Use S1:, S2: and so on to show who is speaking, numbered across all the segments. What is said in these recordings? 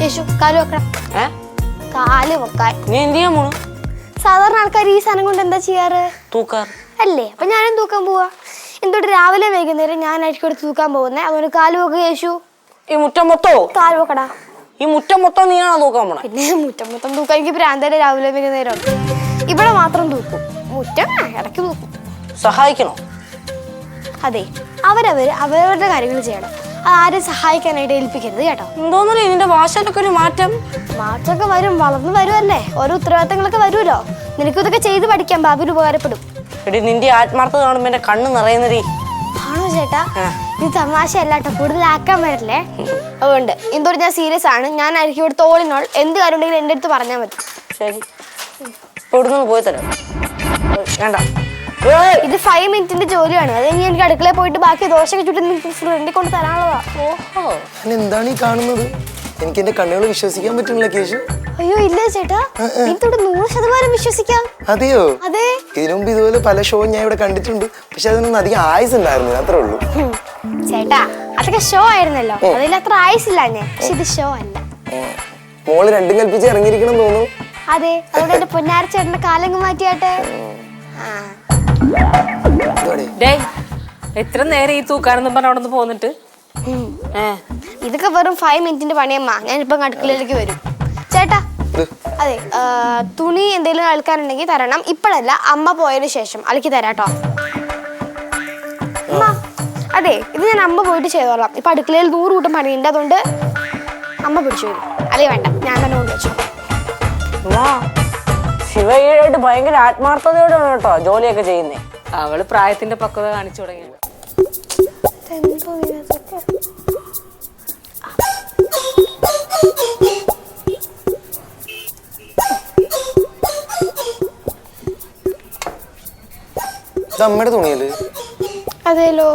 S1: യേശു കാല് വെക്കണം. കാല് വെക്കാൻ.
S2: നീ എന്ത് ചെയ്യാൻ പോണു?
S1: സാധാരണ ആൾക്കാർ ഈ സാധനം കൊണ്ട് എന്താ ചെയ്യാറ്?
S2: തൂക്കാർ
S1: അല്ലേ? അപ്പൊ ഞാനും തൂക്കാൻ പോവാ. എന്തുകൊണ്ട് രാവിലെ വൈകുന്നേരം ഞാനായിരിക്കും ഇവിടെ തൂക്കാൻ പോകുന്നത്. അതുകൊണ്ട് കാല് വെക്കുക യേശു.
S2: ഈ മുറ്റം മൊത്തോ?
S1: കാല് വെക്കടാ.
S2: ഈ മുറ്റം മൊത്തം നീയാണോ തൂക്കാൻ പോണേ?
S1: പിന്നെ മുറ്റം മൊത്തം തൂക്കാൻ എനിക്ക് ഭ്രാന്തല്ലേ രാവിലെ വൈകുന്നേരം. ഇവിടെ മാത്രം തൂക്കും, മുറ്റം ഇടയ്ക്ക് തൂക്കും.
S2: സഹായിക്കണോ?
S1: അതെ, അവരവരുടെ കാര്യങ്ങൾ ചെയ്യണം. ആരും സഹായിക്കാനായിട്ട് ഏൽപ്പിക്കരുത് കേട്ടോ.
S2: എന്തോന്നല്ലേ ഇതിന്റെ ഭാഷയിലൊക്കെ ഒരു മാറ്റം?
S1: മാറ്റമൊക്കെ വരും, വളർന്നു വരുമല്ലേ, ഓരോ ഉത്തരവാദിത്തങ്ങളൊക്കെ വരുമല്ലോ. നിനക്കും ഇതൊക്കെ ചെയ്ത് പഠിക്കാം, ഭാവിയിൽ ഉപകാരപ്പെടും.
S2: എടി നിന്റെ ആത്മാർത്ഥത കാണുമ്പോ എന്റെ കണ്ണ് നിറയുന്നടി.
S1: ആണോ ചേട്ടാ? ഇത് തമാശയല്ല കേട്ടോ, കൂടുതലാക്കാൻ വരില്ലേ. അതുകൊണ്ട് എന്തോട് ഞാൻ സീരിയസ് ആണ്. ഞാനായിരിക്കും ഇവിടെ തോളിനോൾ എന്ത് കാര്യം ഉണ്ടെങ്കിലും എൻ്റെ അടുത്ത് പറഞ്ഞാൽ മതി.
S2: ശരി, ഇവിടുന്ന് പോയി തരാം. വേണ്ട,
S1: ഇത് 5 മിനിറ്റിന്റെ ജോലിയാണ്. അത് കഴിഞ്ഞ് എനിക്ക് അടുക്കളയിൽ പോയിട്ട് ബാക്കി ദോശയൊക്കെ ചുറ്റി ഫ്രണ്ടിൽ കൊണ്ട് തരാനുള്ളതാ.
S2: ഓഹോ,
S3: എന്താണ് ഈ കാണുന്നത്? എനിക്ക് എന്റെ കണ്ണുകൾ വിശ്വസിക്കാൻ പറ്റുന്നില്ല കേശു.
S1: അയ്യോ ഇല്ല ചേട്ടാ, എനിക്കിവിടെ 100% വിശ്വസിക്കാം.
S3: അതെയോ?
S1: അതെ.
S3: ഇതിനു മുമ്പ് ഇതുപോലെ പല ഷോ ഞാൻ ഇവിടെ കണ്ടിട്ടുണ്ട്. പക്ഷെ അതിനൊന്നും അധികം ആയുസ് ഉണ്ടായിരുന്നു, അത്രേ ഉള്ളൂ.
S1: ചേട്ടാ അതൊക്കെ ഷോ ആയിരുന്നല്ലോ, അതിൽ അത്ര ആയുസില്ല ഞാൻ. പക്ഷെ ഇത് ഷോ അല്ല.
S3: മോള് രണ്ടും കൽപ്പിച്ച് ഇറങ്ങിയിരിക്കണം തോന്നുന്നു.
S1: അതെ, അതുകൊണ്ട് എന്റെ പൊന്നാര ചേട്ടന്റെ കാലങ്ങ് മാറ്റിയാട്ടെ.
S2: എത്ര നേരം ഈ തൂക്കാനെന്നും പറഞ്ഞ അവിടെ നിന്ന് പോന്നിട്ട്?
S1: ഇതൊക്കെ വെറും 5 മിനിറ്റിന്റെ പണിയമ്മ. ഞാനിപ്പോ അടുക്കളയിലേക്ക് വരും. ചേട്ടാ അതെ, തുണി എന്തെങ്കിലും അലക്കാനുണ്ടെങ്കിൽ തരണം. ഇപ്പോഴല്ല, അമ്മ പോയതിനു ശേഷം അലക്കി തരാട്ടോ. അതെ, ഇത് ഞാൻ അമ്മ പോയിട്ട് ചെയ്തോളാം. ഇപ്പൊ അടുക്കളയിൽ 100 കൂട്ടം പണിയുണ്ട്, അതുകൊണ്ട് അമ്മ പിടിച്ചു വരും. അല്ലേ വേണ്ട, ഞാൻ തന്നെ കൊണ്ട് വെച്ചു.
S2: ശിവയ്യായിട്ട് ഭയങ്കര ആത്മാർത്ഥതയോടെയാണ് കേട്ടോ ജോലിയൊക്കെ ചെയ്യുന്നേ.
S4: അവള് പ്രായത്തിന്റെ പക്വത കാണിച്ചു തുടങ്ങി.
S3: അമ്മയുടെ തുണിയല്ലേ?
S1: അതേലോ.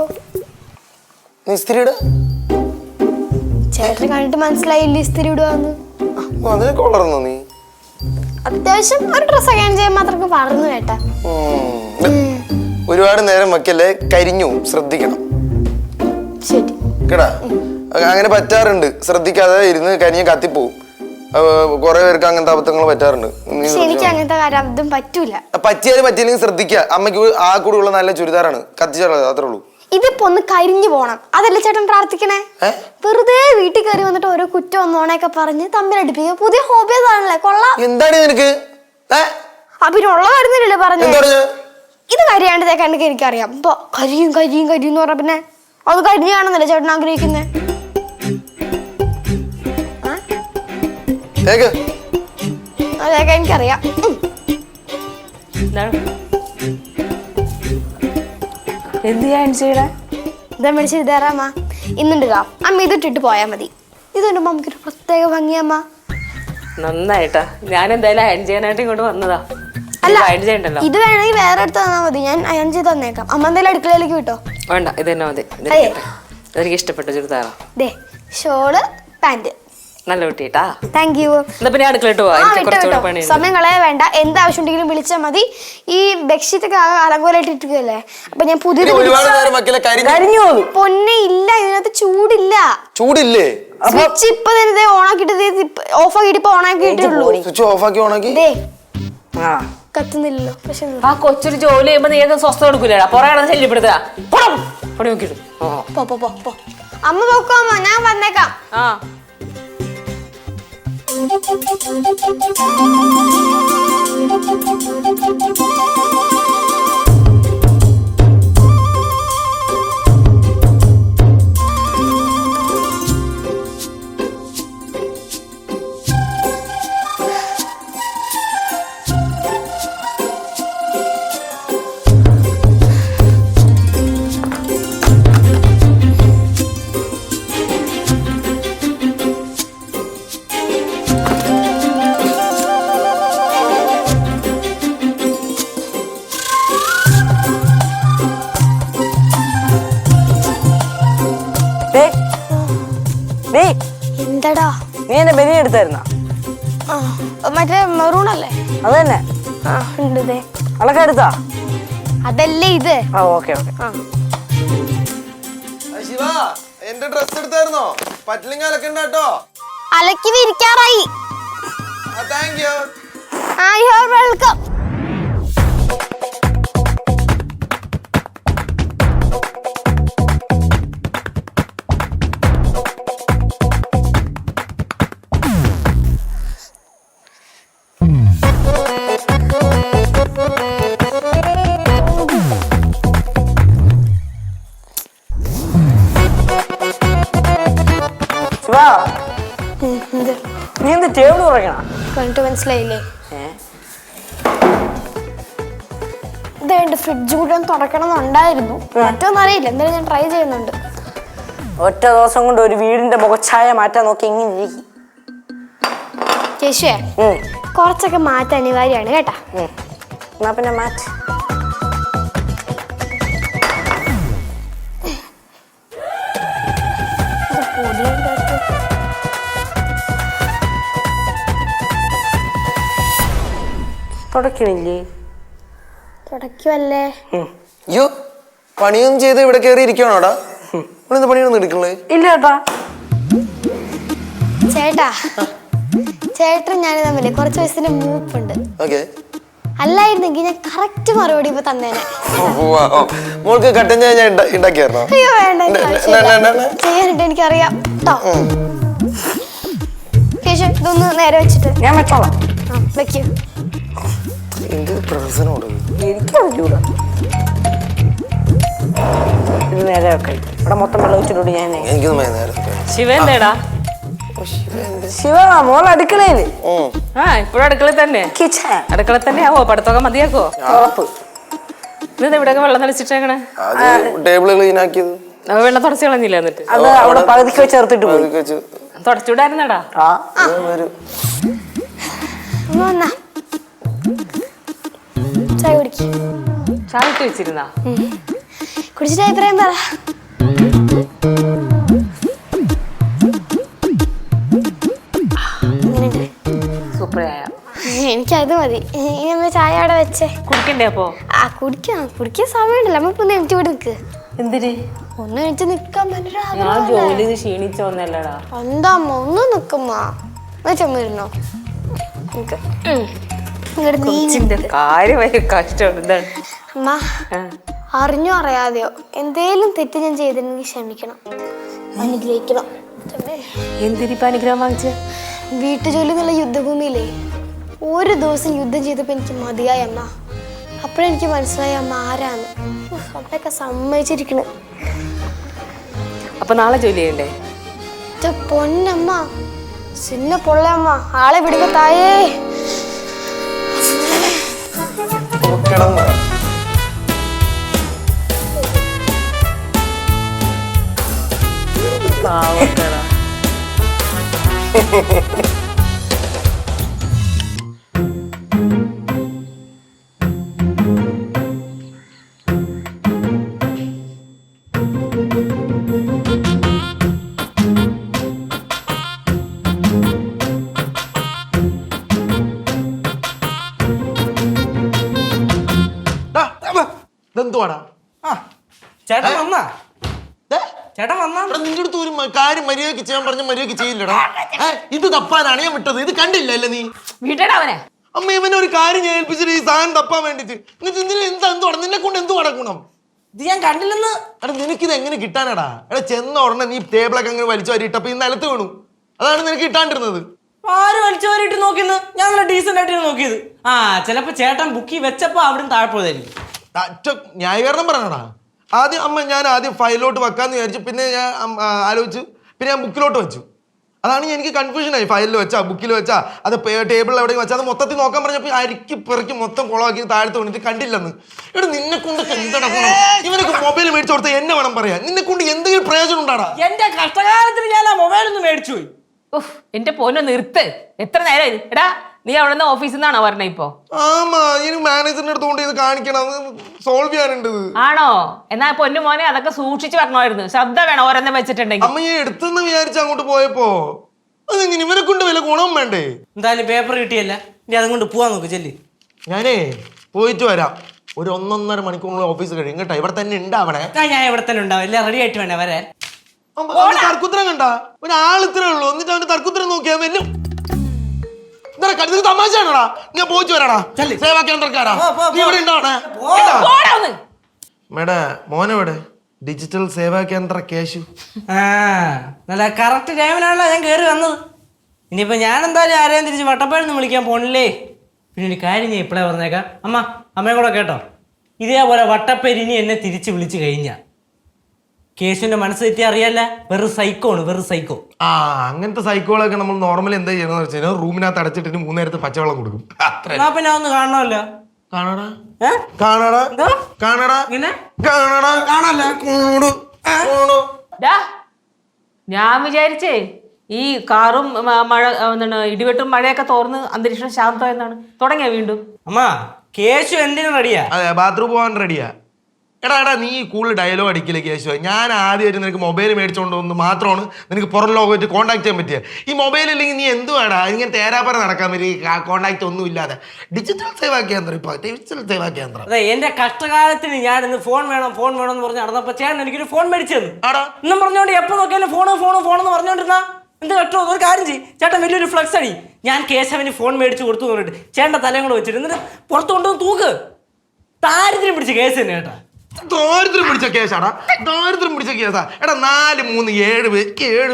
S3: ഇസ്തിരിയുടെ
S1: ചേട്ടനെ കണ്ടിട്ട് മനസ്സിലായില്ല ഇസ്തിരി ഇടുവാന്ന്.
S3: അതിനൊക്കെ വളർന്നോ നീ?
S1: അത്യാവശ്യം ഒരു ഡ്രസ് അയൺ ചെയ്യാൻ മാത്രമൊക്കെ പറഞ്ഞു കേട്ടാ.
S3: ഒരുപാട് നേരം വെക്കല്ലേ, കരിഞ്ഞു, ശ്രദ്ധിക്കണം
S1: ശരി
S3: കേടാ. അങ്ങനെ പറ്റാറുണ്ട്, ശ്രദ്ധിക്കാതെ ഇരുന്ന് കരിഞ്ഞ് കത്തിപ്പോവും. കുറെ പേർക്ക് അങ്ങനത്തെ അബദ്ധങ്ങൾ പറ്റാറുണ്ട്.
S1: എനിക്ക് അങ്ങനത്തെ കാര്യം പറ്റൂല.
S3: പറ്റിയാലും പറ്റിയില്ലെങ്കിൽ ശ്രദ്ധിക്കുക. അമ്മയ്ക്ക് ആ കൂടെയുള്ള നല്ല ചുരിദാറാണ്, കത്തിച്ചാൽ അത്രേ ഉള്ളൂ.
S1: ഇതിപ്പോ ഒന്ന് കരിഞ്ഞു പോണം, അതല്ലേ ചേട്ടൻ പ്രാർത്ഥിക്കണേ? വെറുതെ വീട്ടിൽ കയറി വന്നിട്ട് ഓരോ കുറ്റം നോണയൊക്കെ പറഞ്ഞ് തമ്മിലടിപ്പിക്കുക. പുതിയ ഹോബി അതാണല്ലേ, കൊള്ളാം.
S3: എന്താണ് നിനക്ക്?
S1: പിന്നെ ഉള്ള കാര്യത്തിലല്ലേ പറഞ്ഞു. ഇത് കരിയാണ്ട് തേക്കാണ്ടൊക്കെ എനിക്കറിയാം. ഇപ്പൊ കരിയും കരിയും കരിയും എന്ന് പറഞ്ഞ പിന്നെ അത് കരിഞ്ഞു കാണുന്നല്ലേ ചേട്ടൻ ആഗ്രഹിക്കുന്നേ? അതൊക്കെ എനിക്കറിയാം. ഇതാ മേടിച്ച് ഇതേറാമ്മ. ഇന്നുണ്ടാ അമ്മ ഇതിട്ടിട്ട് പോയാ മതി. ഇതുണ്ട് നമുക്കൊരു പ്രത്യേക ഭംഗിയമ്മ.
S4: നന്നായിട്ടാ, ഞാൻ എന്തായാലും അയൺ ചെയ്യാനായിട്ട് ഇങ്ങോട്ട് വന്നതാ.
S1: അല്ല, ഇത് വേണമെങ്കിൽ വേറെ അടുത്ത് തന്നാ മതി, ഞാൻ അയൺ ചെയ്ത് തന്നേക്കാം. അമ്മ എന്തായാലും അടുക്കളയിലേക്ക് വിട്ടോ.
S4: വേണ്ട, ഇത് തന്നെ മതി. എനിക്ക് ഇഷ്ടപ്പെട്ട ചുരിദാറാ.
S1: ഷോള് പാന്റ്
S4: നല്ല കുട്ടിട്ടാ.
S1: Thank you.
S4: അടുക്കളയിട്ട് പോവാ,
S1: സമയം കളയാ വേണ്ട. എന്താവശ്യം ഉണ്ടെങ്കിലും വിളിച്ചാൽ മതി. ഈ ബെഡ്ഷീറ്റൊക്കെ അലങ്കോലായിട്ട് ഇട്ടിരിക്കുകയല്ലേ, അപ്പൊ ഞാൻ പുതിയ പൊന്നെ ഇല്ല, ഇതിനകത്ത് ചൂടില്ല.
S3: ചൂടില്ലേ?
S1: സ്വിച്ച് ഇപ്പൊ തന്നെ ഓണാക്കിട്ട് ഓഫ് ആക്കിട്ട് ഇപ്പൊ ഓണാക്കിയിട്ടുള്ളൂ.
S3: സ്വിച്ച് ഓഫ് ആക്കി ഓണാക്കി
S1: കത്തുന്നില്ലല്ലോ. പക്ഷെ
S4: ആ കൊച്ചൊരു ജോലി ചെയ്യുമ്പോ നീ സ്വസ്ഥത കൊടുക്കൂല, പുറകെ ശല്യപ്പെടുത്തുക.
S1: അമ്മ പോക്കോ, അമ്മ ഞാൻ വന്നേക്കാം. എന്താടാ
S2: നീ എന്നെ ബനി എടുത്തായിരുന്ന?
S1: മറ്റേ മെറൂണല്ലേ?
S2: അത് തന്നെ. അളക്ക എടുത്താ?
S1: അതല്ലേ ഇത്.
S2: Okay okay.
S3: ശിവ, എന്റെ ഡ്രസ് എടുത്തായിരുന്നോ? പറ്റില്ലെങ്കിൽ അലക്കണ്ട കേട്ടോ.
S1: അലക്കി വിരിക്കാറായി.
S3: Thank you.
S1: You are welcome.
S2: നീ എന്ത് ടേബിൾ കുറയ്ക്കണം?
S1: കണ്ടിട്ട് മനസ്സിലായില്ലേ? ഇതേണ്ട ഫ്രിഡ്ജ് കൂടെ ഒന്ന് തുറക്കണം എന്നുണ്ടായിരുന്നു. മറ്റൊന്നും അറിയില്ല. എന്തായാലും ഞാൻ ട്രൈ ചെയ്യുന്നുണ്ട്.
S2: ഒറ്റ ദിവസം കൊണ്ട് ഒരു വീടിന്റെ മുഖച്ഛായ മാറ്റാൻ നോക്കി എങ്ങനെ ഇരിക്കും?
S1: കേശുവേ, കുറച്ചൊക്കെ മാറ്റം അനിവാര്യമാണ് കേട്ടാ.
S2: എന്നാ പിന്നെ മാറ്റ്. തുടക്കണില്ലേ?
S1: തുടക്കുമല്ലേ?
S3: അയ്യോ, പണിയൊന്നും ചെയ്ത് ഇവിടെ കയറി ഇരിക്കണോടാ? എന്താ പണിയൊന്നും എടുക്കണേ?
S2: ഇല്ല ചേട്ടാ.
S1: ചേട്ടാ, ചേട്ടൻ ഞാൻ തമ്മില് കുറച്ച് വയസ്സിന്റെ മൂപ്പുണ്ട്.
S3: ഓക്കെ.
S1: അല്ലായിരുന്നെങ്കിൽ ഞാൻ കറക്റ്റ് മറുപടി ഇപ്പൊ തന്നേനെ.
S3: മോൾക്ക് കട്ടൻ ചായ ഞാൻ ഉണ്ടാക്കിയായിരുന്നോ?
S1: അയ്യോ വേണ്ട, ചെയ്യാനിട്ട് എനിക്കറിയാം കേട്ടോ. കേശു, ഇതൊന്ന് നേരെ വെച്ചിട്ട്
S2: ഞാൻ വെച്ചോളാം.
S1: വെക്കൂ.
S3: എന്ത് പ്രശ്നമോട്?
S2: എനിക്കറിയൂടാ. ഇത് നേരെ വെക്കാം. ഇവിടെ മൊത്തം വെള്ളം വെച്ചിട്ടുണ്ട്. ഞാൻ
S3: എനിക്കൊന്നും നേരെ
S4: ശിവ എന്തേടാ?
S2: ശിവ മോൾ അടുക്കളയില്.
S4: ഇപ്പോഴും അടുക്കളയിൽ തന്നെ?
S2: കിച്ചൺ.
S4: അടുക്കളയിൽ തന്നെ ആവോ? പഠിത്തമൊക്കെ മതിയാക്കോ?
S2: ഉറപ്പ്.
S4: ഇന്ന് ഇവിടെയൊക്കെ വെള്ളം നനച്ചിട്ടേക്കണേ?
S3: ടേബിള് ക്ലീൻ ആക്കിയത്.
S4: വെള്ളം തുടച്ചു കളഞ്ഞില്ല? എന്നിട്ട്
S2: അത് അവിടെ പകുതിക്ക് വെച്ച് ചേർത്തിട്ട് പോയി.
S4: തുടച്ചുവിടായിരുന്നടാ?
S1: ചായ കുടിക്ക്.
S4: ചായ ഇട്ട് വെച്ചിരുന്നാ?
S1: കുടിച്ചിട്ട് അഭിപ്രായം പറ.
S4: സൂപ്പറായ.
S1: എനിക്കത് മതി. ഇനി നമ്മൾ ചായ അവിടെ വെച്ചേ.
S4: കുടിക്കണ്ടേ അപ്പൊ?
S1: കുടിക്കാൻ സമയമുണ്ടല്ലോ. നമ്മളിപ്പോ ഒന്ന് എണീറ്റ് ഇവിടെ നിൽക്ക്.
S4: എന്തിന്?
S1: ഒന്ന് എണീറ്റ് നിക്കാൻ
S4: ഞാൻ ജോലി ക്ഷീണിച്ച ഒന്നല്ലടാ.
S1: എന്താ അമ്മ ഒന്ന് നിക്കുമ്മ. ചെമ്മിരുന്നോ?
S4: കാര്യമായി കഷ്ടം. എന്താണ്
S1: അമ്മ? അറിഞ്ഞോ അറിയാതെയോ എന്തേലും തെറ്റ് ഞാൻ ചെയ്തിരുന്നെങ്കിൽ ക്ഷമിക്കണം, അനുഗ്രഹിക്കണം.
S4: എന്തിനിപ്പ അനുഗ്രഹം വാങ്ങിച്ച?
S1: വീട്ടുജോലി എന്നുള്ള യുദ്ധഭൂമിയിലേ ഒരു ദിവസം യുദ്ധം ചെയ്തപ്പോ എനിക്ക് മതിയായി അമ്മ. അപ്പോഴെനിക്ക് മനസ്സിലായി അമ്മ ആരാന്ന്. അവിടെയൊക്കെ സമ്മതിച്ചിരിക്കണ്.
S4: അപ്പൊ നാളെ ജോലി ചെയ്യണ്ടേ?
S1: പൊന്നമ്മ, ചിന്ന പൊള്ളയമ്മ, ആളെ പിടിക്ക തായേ.
S3: ഇതെന്തുവാടാ?
S2: ചേട്ടൻ വന്നാ? ചേട്ടൻ വന്നാ?
S3: നിന്റെ അടുത്ത് ഒരു കാര്യം മര്യാദക്ക് ചെയ്യാൻ പറഞ്ഞ മര്യാദക്ക് ചെയ്യില്ലടാ. ഇത് തപ്പാനാണ് ഞാൻ വിട്ടത്. ഇത് കണ്ടില്ലല്ലേ നീ?
S4: വീട്ടടാ അവനെ.
S3: അമ്മ ഇവനെ ഒരു കാര്യം ഞാൻ ഏൽപ്പിച്ചിട്ട് ഈ സാധനം തപ്പാൻ വേണ്ടിട്ട് എന്തുവാടാ? നിന്നെ കൊണ്ട് എന്തുവാടാ ഗുണം?
S2: ഇത് ഞാൻ കണ്ടില്ലെന്ന്.
S3: എടാ നിനക്കിത് എങ്ങനെ കിട്ടാനാടാ? എടാ ചെന്ന ഉടനെ നീ ടേബിളൊക്കെ അങ്ങനെ വലിച്ചു വാരിട്ടപ്പോ ഈ നിലത്ത് വീണു. അതാണ് നിനക്ക് കിട്ടാണ്ടിരുന്നത്.
S2: ആര് വലിച്ചവരിട്ട് നോക്കിന്ന്? ഞാൻ നല്ല ഡീസന്റ് ആയിട്ട് നോക്കിയത്. ചിലപ്പോ ചേട്ടൻ ബുക്കി വെച്ചപ്പോ അവിടെ താഴെ പോയതായിരിക്കും.
S3: ന്യായീകരണം പറയണടാ. ഞാൻ ആദ്യം ഫയലിലോട്ട് വെക്കാന്ന് വിചാരിച്ചു. പിന്നെ ഞാൻ ആലോചിച്ചു. പിന്നെ ഞാൻ ബുക്കിലോട്ട് വെച്ചു. അതാണ് എനിക്ക് കൺഫ്യൂഷൻ ആയി. ഫയലിൽ വെച്ചാ ബുക്കിൽ വെച്ചാ അത് ടേബിളിൽ എവിടെയും വെച്ചാൽ അത് മൊത്തത്തിൽ നോക്കാൻ പറഞ്ഞപ്പോൾ അരിക്കി പെറുക്കി മൊത്തം കുളമാക്കി താഴത്ത് വീണിട്ട് കണ്ടില്ലെന്ന്. ഇവിടെ നിന്നെ കൊണ്ട് എന്താ ഗുണം? ഇവനൊക്കെ മൊബൈൽ മേടിച്ചു കൊടുത്താൽ എന്നെ വേണം പറയാൻ. നിന്നെ കൊണ്ട് എന്തെങ്കിലും പ്രയോജനം ഉണ്ടാടാ?
S2: എന്റെ കഷ്ടകാലത്തിന് ഞാൻ ആ മൊബൈൽ ഒന്ന് മേടിച്ചു പോയി.
S4: എന്റെ പോനോ നിർത്ത്. എത്ര നേരം എടാ? നീ അവിടെ നിന്ന് ഓഫീസിൽ നിന്നാണോ പറഞ്ഞ? ഇപ്പൊ
S3: മാനേജറിന്റെ അടുത്ത് കൊണ്ട് ഇത് കാണിക്കണം, സോൾവ് ചെയ്യാനുണ്ട്.
S4: ആണോ? എന്നാ പൊന്നു മോനെ അതൊക്കെ സൂക്ഷിച്ചു പറഞ്ഞായിരുന്നു. ശ്രദ്ധ വേണം ഓരോന്നും വെച്ചിട്ടുണ്ടെങ്കിൽ.
S3: അമ്മ ഈ എടുത്തെന്ന് വിചാരിച്ച് അങ്ങോട്ട് പോയപ്പോ അതെങ്ങനെ ഇവരെ കൊണ്ട് വല്ല ഗുണം വേണ്ടേ?
S2: എന്തായാലും പേപ്പർ കിട്ടിയല്ല, ഇനി അതും കൊണ്ട് പോവാൻ നോക്ക്. ചെല്ലി.
S3: ഞാനേ പോയിട്ട് വരാം. ഒരു 1.5 മണിക്കൂറിനുള്ളിൽ ഓഫീസ് കഴിയും കേട്ടോ. ഇവിടെ തന്നെ ഉണ്ടാവണേ.
S2: ഞാൻ ഇവിടെ തന്നെ ഉണ്ടാവും. എല്ലാം റെഡി ആയിട്ട് വേണേ വരാൻ.
S3: തർക്കുത്തരം കണ്ട ഒരാൾ ഇത്രേ ഉള്ളൂ എന്നിട്ട് അവന്റെ തർക്കുത്തരം നോക്കിയാ വല്ലും തമാശയാണോടാ ഞാൻ പോയിച്ചു വരാടാ സേവാ കേന്ദ്രക്കാരാ നീ ഇവിടെ ഉണ്ടാവണേ മേഡ മോനെവിടെ ഡിജിറ്റൽ സേവാ കേന്ദ്ര കേശു
S2: നല്ല കറക്റ്റ് ടൈമിനാണല്ലോ ഞാൻ കയറി വന്നത്. ഇനിയിപ്പോ ഞാൻ എന്തായാലും ആരെയും തിരിച്ച് വട്ടപ്പാടിന്ന് വിളിക്കാൻ പോണില്ലേ. പിന്നെ ഒരു കാര്യം ഞാൻ ഇപ്പോഴേ പറഞ്ഞേക്കാം. അമ്മയും കൂടെ കേട്ടോ, ഇതേപോലെ വട്ടപ്പേര് ഇനി എന്നെ തിരിച്ച് വിളിച്ചു കഴിഞ്ഞാ കേശുവിന്റെ മനസ്സ് തെറ്റി അറിയാല്ല, വെറും സൈക്കോണ്, വെറും സൈക്കോ.
S3: അങ്ങനത്തെ സൈക്കോളൊക്കെ നമ്മൾ നോർമലി എന്താ ചെയ്യുന്നത് വെച്ചാൽ റൂമിനകത്ത് അടച്ചിട്ട് 3 നേരത്തെ പച്ചവെള്ളം കൊടുക്കും.
S2: എന്നാ പിന്നെ ഒന്ന് കാണണമല്ലോ.
S3: കാണടാ കാണടാ കാണടാ കാണടാ കാണല്ല.
S4: ഞാൻ വിചാരിച്ചേ ഈ കാറും മഴ എന്താണ് ഇടിവെട്ടും മഴയൊക്കെ തോർന്ന് അന്തരീക്ഷം ശാന്തമായെന്നാണ്. തുടങ്ങിയ വീണ്ടും
S2: കേശു എന്തിനും റെഡിയാ?
S3: അതെ, ബാത്റൂം പോകാൻ റെഡിയാ. എടാ നീ കൂടുതൽ ഡയലോഗ് അടിക്കില്ലേ കേശു? ഞാൻ ആദ്യമായിട്ട് നിനക്ക് മൊബൈൽ മേടിച്ചോണ്ട് വന്ന് മാത്രമാണ് നിനക്ക് പുറം ലോകമായിട്ട് കോൺടാക്ട് ചെയ്യാൻ പറ്റിയ. ഈ മൊബൈൽ ഇല്ലെങ്കിൽ നീ എന്തുവാടാ ഇങ്ങനെ തേരാപ്പറ നടക്കാൻ പറ്റിയ കോൺടാക്ട് ഒന്നും ഇല്ലാതെ. ഡിജിറ്റൽ സേവാ കേന്ദ്രം ഇപ്പൊ ഡിജിറ്റൽ സേവാ കേന്ദ്രം.
S2: അതെ, എന്റെ കഷ്ടകാലത്തിന് ഞാൻ ഇന്ന് ഫോൺ വേണം എന്ന് പറഞ്ഞ് നടന്നപ്പോ ചേട്ടൻ എനിക്കൊരു ഫോൺ മേടിച്ചത്. ഇന്നും പറഞ്ഞോണ്ട് എപ്പോ നോക്കിയാലും ഫോണെന്ന് പറഞ്ഞോണ്ടിരുന്ന എന്ത് കട്ടോ? ഒരു കാര്യം ചെയ്യും ചേട്ടൻ, വലിയൊരു ഫ്ലക്സ് അടി. ഞാൻ കേശവന് ഫോൺ മേടിച്ച് കൊടുത്തു പറഞ്ഞിട്ട് ചേട്ടൻ്റെ തലയും കൂടെ വെച്ചിട്ട് എന്നിട്ട് പുറത്തു കൊണ്ടുവന്ന് തൂക്ക്. ദാരിദ്ര്യം പിടിച്ച കേസ് തന്നെ കേട്ടാ.
S3: ദാരിദ്ര്യം പിടിച്ച കേസാടാ, ദാരിദ്ര്യം പിടിച്ച കേസാ. എടാ 4, 3, 7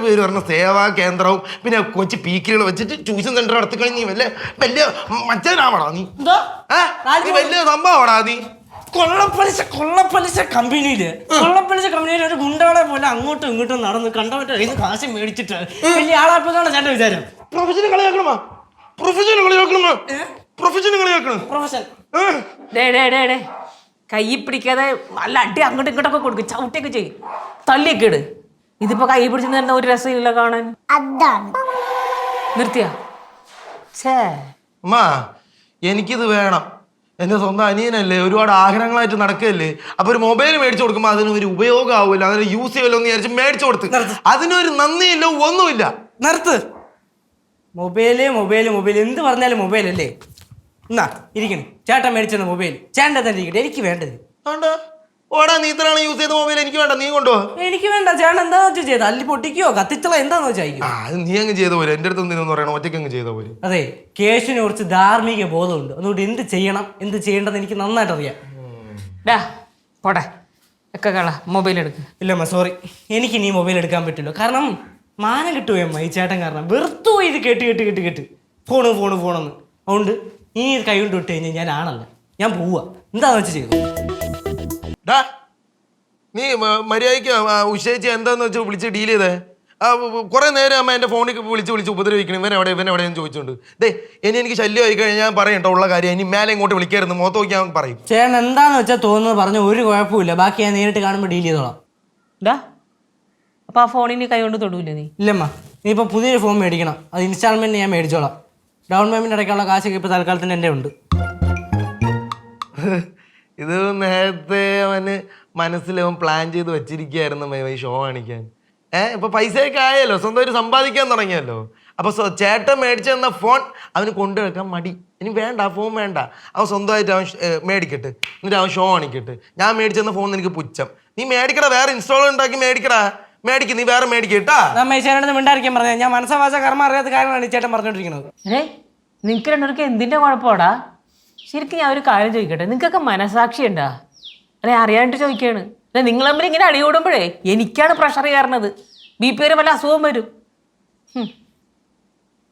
S3: പേര് പറഞ്ഞ സേവാ കേന്ദ്രവും പിന്നെ കൊച്ചു പീക്കിലുകൾ വെച്ചിട്ട് ട്യൂഷൻ സെന്റർ നടത്തി കഴിഞ്ഞ് വലിയ മച്ചനാവടാ നീ. വലിയ സംഭവമാടാ നീ.
S2: കൊള്ളപ്പലിശ കമ്പനിയില് ഒരു ഗുണ്ടകളെ പോലെ അങ്ങോട്ടും ഇങ്ങോട്ടും നടന്ന് കണ്ടവന്റെ കയ്യിൽ കാശ് മേടിച്ചിട്ട് വലിയ ആളാപ്പെന്നാണ് ചേട്ടൻ വിചാരം.
S3: പ്രൊഫഷൻ
S4: കൈ പിടിക്കാതെ നല്ല അടി അങ്ങോട്ടും ഇങ്ങോട്ടൊക്കെ കൊടുക്കും, ചവിട്ടിയൊക്കെ ചെയ്യും, തള്ളിയൊക്കെ ഇട്. ഇതിപ്പോ കൈ പിടിച്ചു തരുന്ന ഒരു രസമില്ല കാണാൻ. നിർത്തിയാ
S3: അമ്മാ എനിക്കിത് വേണം. എന്റെ സ്വന്തം അനിയനല്ലേ, ഒരുപാട് ആഗ്രഹങ്ങളായിട്ട് നടക്കുകയല്ലേ. അപ്പൊ ഒരു മൊബൈൽ മേടിച്ചു കൊടുക്കുമ്പോ അതിന് ഒരു ഉപയോഗം ആവില്ല, അതിന് യൂസ് ചെയ്യുമല്ലോ എന്ന് വിചാരിച്ച് മേടിച്ചു കൊടുത്ത് അതിനൊരു നന്ദിയില്ല, ഒന്നുമില്ല.
S2: നിർത്ത്. മൊബൈല് എന്ത് പറഞ്ഞാലും മൊബൈൽ അല്ലേ? എന്നാ ഇരിക്കണം, ചേട്ടൻ മേടിച്ചെന്ന മൊബൈൽ ചേട്ടൻ തന്നെ ഇരിക്കട്ടെ, എനിക്ക് വേണ്ടത്.
S3: ഓടാ നീ ഇത്രയാണ് യൂസ് ചെയ്ത മൊബൈൽ എനിക്ക് വേണ്ട, നീ കൊണ്ടുപോ.
S2: എനിക്ക് വേണ്ട. ചേട്ടൻ എന്താന്ന് വെച്ചാൽ ചെയ്ത അല്ലി പൊട്ടിക്കോ കത്തിച്ചള എന്താന്ന് വെച്ചാൽ
S3: അത് നീ അങ്ങ് ചെയ്ത പോലെ എന്റെ അടുത്ത് എന്തിനെന്ന് പറയണം, ഒറ്റയ്ക്ക് അങ്ങ് ചെയ്ത പോലെ.
S2: അതെ, കേശുവിനെ കുറിച്ച് ധാർമ്മിക ബോധമുണ്ട്, അതുകൊണ്ട് എന്ത് ചെയ്യണം എന്ത് ചെയ്യേണ്ടതെന്ന് എനിക്ക് നന്നായിട്ട് അറിയാം.
S4: പോട്ടെ ഒക്കെ കള, മൊബൈൽ എടുക്ക്.
S2: ഇല്ലമ്മ സോറി, എനിക്ക് ഇനി മൊബൈൽ എടുക്കാൻ പറ്റില്ല. കാരണം മാനം കിട്ടുപോയമ്മ ഈ ചേട്ടൻ കാരണം. വെറുത്തു പോയി ഇത് കേട്ട് ഫോണെന്ന്. അതുകൊണ്ട് ഇനി ഇത് കൈ കൊണ്ട് വിട്ട് കഴിഞ്ഞാൽ ഞാൻ ആണല്ല, ഞാൻ പോവാ. എന്താന്ന് വെച്ച് ചെയ്തു.
S3: നീ മര്യാദയ്ക്ക് ഉഷയിച്ച് എന്താന്ന് വെച്ചാൽ വിളിച്ച് ഡീൽ ചെയ്തേ. കുറെ നേരം അമ്മ എന്റെ ഫോണിൽ വിളിച്ച് ഉപദ്രവിക്കണം. ഇവനെവിടെയെന്ന് ചോദിച്ചോണ്ട് എനിക്ക് ശല്യമായി കഴിഞ്ഞാൽ ഞാൻ പറയട്ടോ ഉള്ള കാര്യം. ഇനി മേലെ ഇങ്ങോട്ട് വിളിക്കായിരുന്നു, മുഖത്ത് നോക്കിയാൽ പറയും.
S2: ചേട്ടൻ എന്താന്ന് വെച്ചാൽ തോന്നുന്നത് പറഞ്ഞു, ഒരു കുഴപ്പമില്ല, ബാക്കി ഞാൻ നേരിട്ട് കാണുമ്പോൾ ഡീൽ ചെയ്തോളാം.
S4: അപ്പൊ ആ ഫോണിന് കൈ കൊണ്ട് തൊടൂല്ലേ നീ?
S2: ഇല്ലമ്മ, നീ ഇപ്പൊ പുതിയൊരു ഫോൺ മേടിക്കണം, അത് ഇൻസ്റ്റാൾമെന്റ് ഞാൻ മേടിച്ചോളാം. ഡൗൺ പേയ്മെന്റ് അടയ്ക്കാനുള്ള കാശൊക്കെ ഇപ്പൊ തൽക്കാലത്തിന് എൻ്റെ ഉണ്ട്.
S3: ഇത് നേരത്തെ അവന് മനസ്സിലവൻ പ്ലാൻ ചെയ്ത് വെച്ചിരിക്കുകയായിരുന്നു ഈ ഷോ കാണിക്കാൻ. ഇപ്പൊ പൈസയൊക്കെ ആയല്ലോ, സ്വന്തമായിട്ട് സമ്പാദിക്കാൻ തുടങ്ങിയല്ലോ. അപ്പൊ ചേട്ടൻ മേടിച്ചു തന്ന ഫോൺ അവന് കൊണ്ടുവെക്കാൻ മടി. ഇനി വേണ്ട, ആ ഫോൺ വേണ്ട, അവൻ സ്വന്തമായിട്ട് അവൻ മേടിക്കട്ടെ, എന്നിട്ട് അവൻ ഷോ കാണിക്കട്ടെ. ഞാൻ മേടിച്ചു തന്ന ഫോൺ എനിക്ക് പുച്ഛം. നീ മേടിക്കടാ, വേറെ ഇൻസ്റ്റാളർ ഉണ്ടാക്കി മേടിക്കടാ, നീ വേറെ മേടിക്കട്ടാ.
S2: ചേട്ടൻ മിണ്ടായിരിക്കാൻ പറഞ്ഞ ഞാൻ മനസ്സാവാസ കർമ്മ അറിയാത്ത കാര്യമാണ് ചേട്ടൻ പറഞ്ഞോണ്ടിരിക്കുന്നത്.
S4: നിനക്ക് രണ്ടുപേർക്ക് എന്തിന്റെ കുഴപ്പമാടാ? ശരിക്കും ഞാൻ ഒരു കാര്യം ചോദിക്കട്ടെ, നിങ്ങൾക്കൊക്കെ മനസാക്ഷി ഉണ്ടാ? അല്ലെ അറിയാണ്ട് ചോദിക്കാണ്. അല്ലെ നിങ്ങൾ തമ്മിൽ ഇങ്ങനെ അടികൂടുമ്പോഴേ എനിക്കാണ് പ്രഷർ കയറണത്, BP വരെ വല്ല അസുഖം വരും.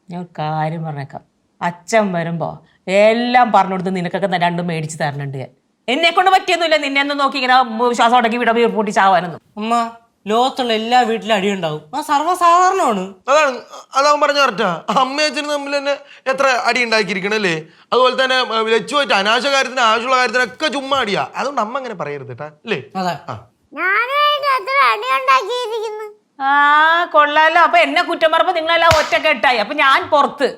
S4: ഞാൻ ഒരു കാര്യം പറഞ്ഞേക്കാം, അച്ഛൻ വരുമ്പോ എല്ലാം പറഞ്ഞു കൊടുത്ത് നിനക്കൊക്കെ രണ്ടും മേടിച്ച് തരണുണ്ട് ഞാൻ. എന്നെ കൊണ്ട് പറ്റിയൊന്നുമില്ല നിന്നെ ഒന്നും നോക്കി ഇങ്ങനെ ശ്വാസം ഉടക്കി വിട പൊട്ടി ചാവാനൊന്നും.
S2: അമ്മ, ലോകത്തുള്ള എല്ലാ വീട്ടിലും അടിയുണ്ടാവും, ആ സർവ്വസാധാരണമാണ്.
S3: അതാവും പറഞ്ഞ കറക്റ്റാ. അമ്മയും അച്ഛനും തമ്മിൽ തന്നെ എത്ര അടി ഉണ്ടാക്കിയിരിക്കണല്ലേ. അതുപോലെ തന്നെ ലച്ചുമായിട്ട് അനാവശ്യ കാര്യത്തിന് ആവശ്യമുള്ള കാര്യത്തിനൊക്കെ ചുമ്മാ അടിയാ. അതുകൊണ്ട് അമ്മ അങ്ങനെ പറയരുത് കേട്ടാ, അല്ലേ?
S4: കൊള്ളാലോ. അപ്പൊ എന്നെ കുറ്റം പറഞ്ഞപ്പോ നിങ്ങളെല്ലാം ഒറ്റക്കെട്ടായി, അപ്പൊ ഞാൻ പുറത്ത്.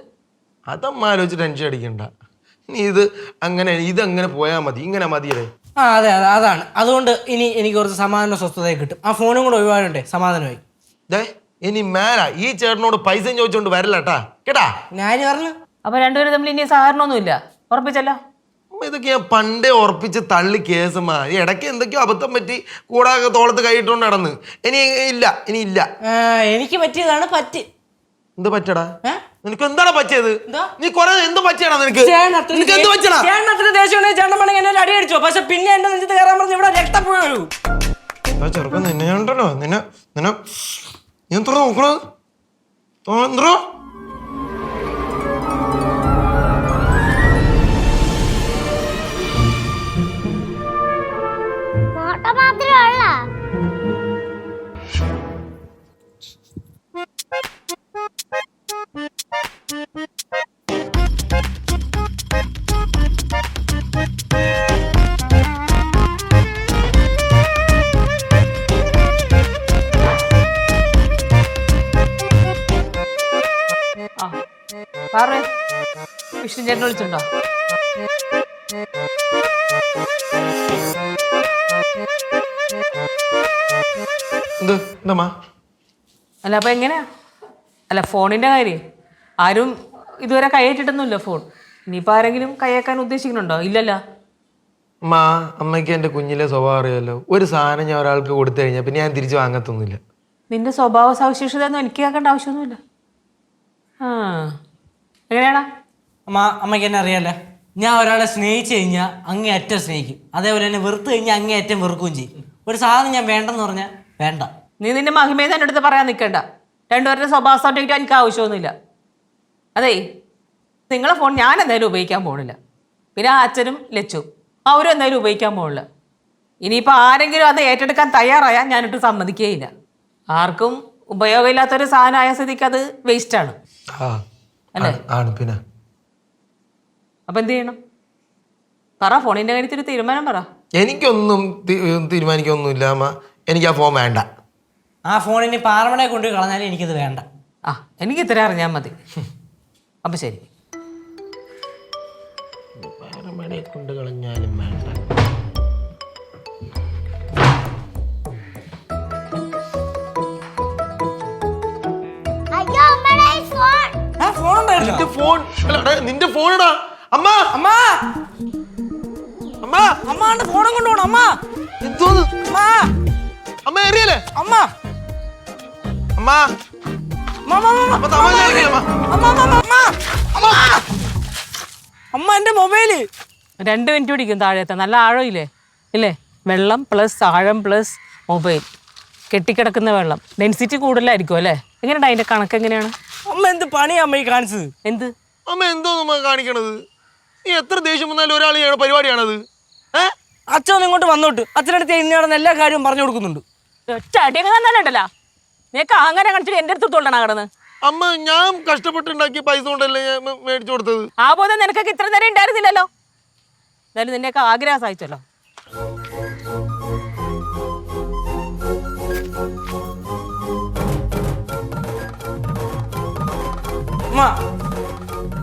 S3: അതമ്മ ആലോചിച്ച് ടെൻഷൻ അടിക്കണ്ട. നീ ഇതങ്ങനെ പോയാ മതി, ഇങ്ങനെ മതിയല്ലേ.
S2: അതെ, അതാണ്. അതുകൊണ്ട് ഇനി എനിക്ക് കുറച്ച് സമാധാന സ്വസ്ഥതയെ കിട്ടും. ആ ഫോണും കൂടെ ഒഴിവാകണ്ടേ, സമാധാനമായി.
S3: ഇനി മേല ഈ ചേട്ടനോട് പൈസ ചോദിച്ചോണ്ട് വരല്ലേട്ടാ, കേട്ടാ?
S2: ഞാൻ പറഞ്ഞു.
S4: അപ്പൊ രണ്ടുപേരും തമ്മിൽ ഇനി സഹകരണമൊന്നുമില്ല, ഉറപ്പിച്ചല്ലോ?
S3: ഇതൊക്കെ ഞാൻ പണ്ടേ ഉറപ്പിച്ച് തള്ളി കേസമ്മ. ഈ ഇടയ്ക്ക് എന്തൊക്കെയോ അബദ്ധം പറ്റി കൂടെ തോളത്ത് കൈയിട്ടുകൊണ്ട് നടന്ന്. ഇനി ഇല്ല.
S2: എനിക്ക് പറ്റിയതാണ് പറ്റി.
S3: എന്ത് പറ്റടാ? നിനക്ക് എന്താണ് പറ്റിയത്? നീ കൊറേ എന്ത് പറ്റിയാടാ നിനക്ക്? നിനക്ക് എന്ത് പറ്റടാ?
S2: ചേട്ടൻ അടി അടിച്ചോ, പക്ഷെ പിന്നെ എന്റെ നെഞ്ചത്ത് കയറാൻ പറഞ്ഞ് ഇവിടെ രക്തം പോയു.
S3: ചെറുപ്പം നിന്നെ ഉണ്ടല്ലോ, നിന്നെ നീ എത്ര നോക്കണത്? എന്തോ
S4: സാറേ വിഷ്ണു ചേട്ടൻ വിളിച്ചിട്ടുണ്ടോ? അല്ല അപ്പൊ എങ്ങനെയാ? അല്ല ഫോണിന്റെ കാര്യം ആരും ഇതുവരെ കൈയേറ്റിട്ടൊന്നുമില്ല ഫോൺ. ഇനിയിപ്പോ ആരെങ്കിലും കൈയേക്കാൻ ഉദ്ദേശിക്കുന്നുണ്ടോ? ഇല്ലല്ലോ.
S3: അമ്മയ്ക്ക് എന്റെ കുഞ്ഞിലെ സ്വഭാവം അറിയാലോ. ഒരു സാധനം ഞാൻ ഒരാൾക്ക് കൊടുത്തു കഴിഞ്ഞാൽ പിന്നെ ഞാൻ തിരിച്ചു വാങ്ങത്തൊന്നുമില്ല.
S4: നിന്റെ സ്വഭാവ സവിശേഷത ഒന്നും എനിക്ക് കേൾക്കേണ്ട ആവശ്യമൊന്നുമില്ല. എങ്ങനെയാടാ?
S2: അമ്മയ്ക്ക് എന്നെ അറിയാലോ. ഞാൻ ഒരാളെ സ്നേഹിച്ചു കഴിഞ്ഞാൽ അങ്ങേയറ്റം സ്നേഹിക്കും, അതേപോലെ തന്നെ വെറുത്ത് കഴിഞ്ഞാൽ അങ്ങേയറ്റം വെറുക്കുകയും ചെയ്യും. ഒരു സാധനം ഞാൻ വേണ്ടെന്ന് പറഞ്ഞാൽ വേണ്ട.
S4: നീ നിന്റെ മഹിമയെ എൻ്റെ അടുത്ത് പറയാൻ നിൽക്കണ്ട. രണ്ടുപേരുടെ സ്വഭാവ സർട്ടിഫിക്കറ്റ് എനിക്ക് ആവശ്യമൊന്നുമില്ല. അതേ നിങ്ങളെ ഫോൺ ഞാൻ എന്തായാലും ഉപയോഗിക്കാൻ പോകണില്ല. പിന്നെ ആ അച്ഛനും ലച്ചും അവരും എന്തായാലും ഉപയോഗിക്കാൻ പോകണില്ല. ഇനിയിപ്പോൾ ആരെങ്കിലും അത് ഏറ്റെടുക്കാൻ തയ്യാറായാൽ ഞാനിട്ട് സമ്മതിക്കുകയില്ല. ആർക്കും ഉപയോഗമില്ലാത്തൊരു സാധനമായ സ്ഥിതിക്ക് അത് വേസ്റ്റാണ് അല്ലേ?
S3: പിന്നെ
S4: അപ്പം എന്ത് ചെയ്യണം? പറ, ഫോണിൻ്റെ കാര്യത്തിൽ ഒരു തീരുമാനം പറ.
S3: എനിക്കൊന്നും തീരുമാനിക്കൊന്നുമില്ല അമ്മ. എനിക്ക് ആ ഫോൺ വേണ്ട.
S2: ആ ഫോണിന് പാറമണയെ കൊണ്ട് കളഞ്ഞാലും എനിക്കത് വേണ്ട.
S4: എനിക്ക് ഇത്ര അറിഞ്ഞാൽ മതി. അപ്പം ശരി.
S3: പാറമണയെ കൊണ്ട് കളഞ്ഞാലും വേണ്ട. നിന്റെ ഫോണടാ അമ്മ.
S2: അമ്മ
S3: അമ്മ
S2: അമ്മാന്റെ ഫോണും കൊണ്ടുപോകണം. അമ്മ
S3: എന്തോന്ന്? അമ്മ എറിയല്ലേ?
S2: അമ്മ
S3: അമ്മ
S2: അമ്മ എന്റെ മൊബൈല്
S4: 2 മിനിറ്റ് പിടിക്കും താഴെത്താൻ. നല്ല ആഴമില്ലേ? ഇല്ലേ? വെള്ളം പ്ലസ് ആഴം പ്ലസ് മൊബൈൽ, കെട്ടിക്കിടക്കുന്ന വെള്ളം, ഡെൻസിറ്റി കൂടുതലായിരിക്കും അല്ലേ? എങ്ങനെയാണ് അതിന്റെ കണക്ക്? എങ്ങനെയാണ്?
S2: അമ്മ എന്ത് പണിയാ അമ്മ ഈ കാണിച്ചത്?
S4: എന്ത്
S3: അമ്മ എന്തോന്ന് കാണിക്കണത്? നീ എത്ര ദേഷ്യം വന്നാലും ഒരാൾ ചെയ്യണ പരിപാടിയാണത്.
S2: അച്ഛൻ ഇങ്ങോട്ട് വന്നോട്ട് അച്ഛനടുത്ത് ഇന്നയാണെന്ന് എല്ലാ കാര്യവും പറഞ്ഞു കൊടുക്കുന്നുണ്ട്.
S4: ഒറ്റടിയൊക്കെ തന്നല്ലോ. നിനക്ക് അങ്ങനെ കാണിച്ചിട്ട് എൻ്റെ അടുത്ത് തൊള്ളണ കടന്ന്.
S3: അമ്മ ഞാൻ കഷ്ടപ്പെട്ടുണ്ടാക്കിയ പൈസ കൊണ്ടല്ലേ ഞാൻ മേടിച്ചു കൊടുത്തത്.
S4: ആ ബോധം നിനക്കൊക്കെ ഇത്ര നേരം ഉണ്ടായിരുന്നില്ലല്ലോ. എന്തായാലും നിന്നെയൊക്കെ ആഗ്രഹം സഹിച്ചല്ലോ.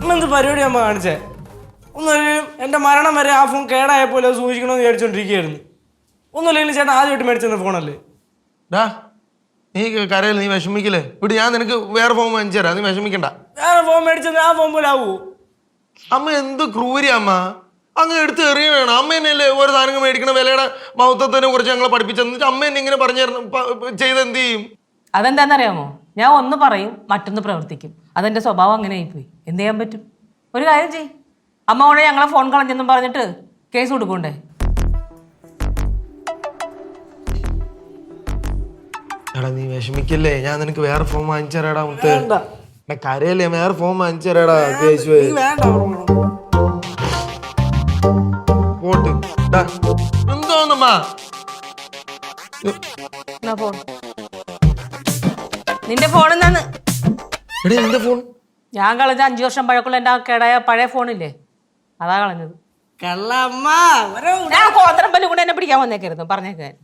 S2: അമ്മ എന്ത് പരിപാടി അമ്മ കാണിച്ചേ? ഒന്നുമില്ലെങ്കിലും എൻ്റെ മരണം വരെ ആ ഫോൺ കേടായ പോലെ സൂക്ഷിക്കണമെന്ന് വിചാരിച്ചോണ്ടിരിക്കുകയായിരുന്നു. ഒന്നുമില്ലെങ്കിലും ചേട്ടൻ ആദ്യമായിട്ട് മേടിച്ചെന്ന ഫോണല്ലേ?
S3: നീ കരയില്ല, നീ വിഷമിക്കില്ലേ? ഇവിടെ ഞാൻ നിനക്ക് വേറെ ഫോൺ വാങ്ങിച്ചു തരാം, നീ വിഷമിക്കണ്ട.
S2: വേറെ ഫോൺ മേടിച്ചത് ആ ഫോൺ പോലെ ആവൂ?
S3: അമ്മ എന്ത് ക്രൂരി അമ്മ, അങ്ങ് എടുത്ത് എറിയണം. അമ്മ എന്നല്ലേ ഓരോ സാധനങ്ങൾ മേടിക്കണ വിലയുടെ മഹത്വത്തിനെ കുറിച്ച് ഞങ്ങളെ പഠിപ്പിച്ചെന്ന് അമ്മ എന്നെ ഇങ്ങനെ പറഞ്ഞു ചെയ്ത് എന്ത് ചെയ്യും?
S4: അതെന്താണെന്നറിയാമോ? ഞാൻ ഒന്ന് പറയും മറ്റൊന്ന് പ്രവർത്തിക്കും. അതെൻ്റെ സ്വഭാവം അങ്ങനെ ആയിപ്പോയി. എന്ത് ചെയ്യാൻ പറ്റും? ഒരു കാര്യം ചെയ്യും, അമ്മയോടെ ഞങ്ങളെ ഫോൺ കളഞ്ഞെന്നും പറഞ്ഞിട്ട് കേസ് കൊടുക്കണ്ടേ?
S3: എടാ നീ വിഷമിക്കല്ലേ, ഞാൻ നിനക്ക് വേറെ ഫോൺ വാങ്ങിച്ചു തരാടാ. മുത്തേ കരയല്ലേ, വേറെ ഫോൺ വാങ്ങിച്ചു തരാടാ. കേശുവേ പോട്ട് എന്തോന്നമ്മ
S4: ഫോൺ നിന്റെ ഫോൺ എന്താന്ന്?
S3: നിന്റെ ഫോൺ
S4: ഞാൻ കളഞ്ഞ 5 വർഷം പഴക്കമുള്ള എൻ്റെ കേടായ പഴയ ഫോണില്ലേ, അതാ കളഞ്ഞത്. ഞാൻ കോതറമ്പല് കൂടെ എന്നെ പിടിക്കാൻ വന്നേക്കായിരുന്നു പറഞ്ഞേക്കാൻ.